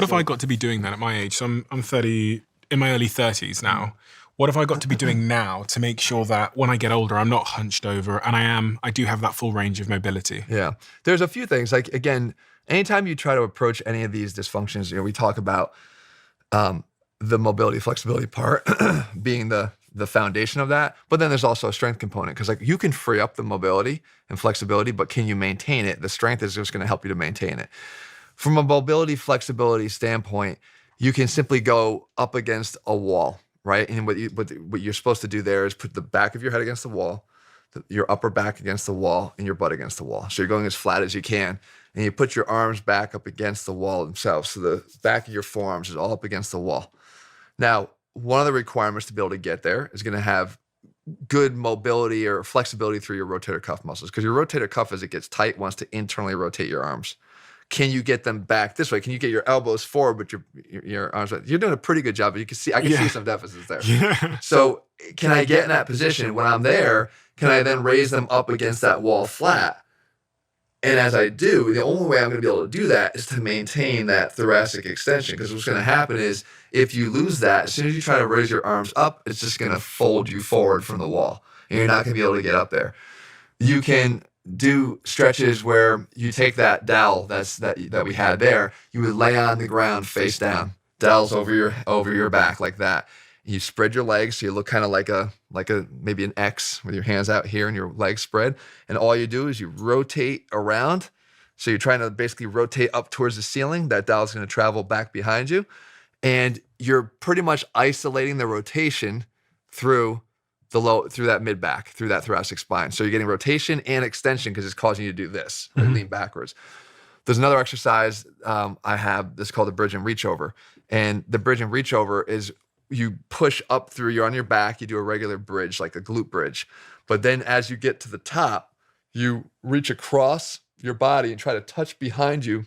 What if I got to be doing that at my age? So I'm 30, in my early 30s now. What have I got to be doing now to make sure that when I get older, I'm not hunched over and I do have that full range of mobility? Yeah. There's a few things. Like, again, anytime you try to approach any of these dysfunctions, we talk about the mobility, flexibility part being the foundation of that. But then there's also a strength component, because like you can free up the mobility and flexibility, but can you maintain it? The strength is just going to help you to maintain it. From a mobility, flexibility standpoint, you can simply go up against a wall, right? And what you're supposed to do there is put the back of your head against the wall, your upper back against the wall, and your butt against the wall. So you're going as flat as you can, and you put your arms back up against the wall themselves. So the back of your forearms is all up against the wall. Now, one of the requirements to be able to get there is going to have good mobility or flexibility through your rotator cuff muscles, because your rotator cuff, as it gets tight, wants to internally rotate your arms. Can you get them back this way? Can you get your elbows forward, but your arms back? You're doing a pretty good job, but I can see some deficits there. Yeah. So can I get in that position? When I'm there, can I then raise them up against that wall flat? And as I do, the only way I'm going to be able to do that is to maintain that thoracic extension, because what's going to happen is if you lose that, as soon as you try to raise your arms up, it's just going to fold you forward from the wall, and you're not going to be able to get up there. You can do stretches where you take that dowel that we had there, you would lay on the ground face down, dowels over your back like that. You spread your legs so you look kind of like a maybe an X with your hands out here and your legs spread. And all you do is you rotate around. So you're trying to basically rotate up towards the ceiling. That dowel is going to travel back behind you, and you're pretty much isolating the rotation through that mid back, through that thoracic spine. So you're getting rotation and extension because it's causing you to do this, lean backwards. There's another exercise I have that's called the bridge and reach over. And the bridge and reach over is you push up through, you're on your back, you do a regular bridge, like a glute bridge. But then as you get to the top, you reach across your body and try to touch behind you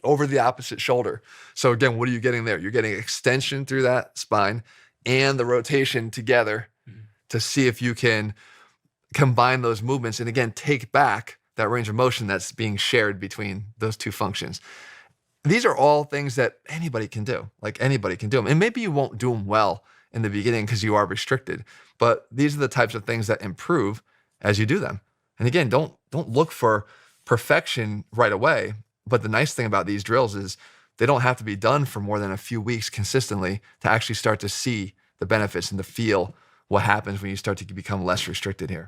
over the opposite shoulder. So again, what are you getting there? You're getting extension through that spine and the rotation together to see if you can combine those movements and again, take back that range of motion that's being shared between those two functions. These are all things that anybody can do. Like, anybody can do them. And maybe you won't do them well in the beginning because you are restricted, but these are the types of things that improve as you do them. And again, don't look for perfection right away. But the nice thing about these drills is they don't have to be done for more than a few weeks consistently to actually start to see the benefits and to feel what happens when you start to become less restricted here.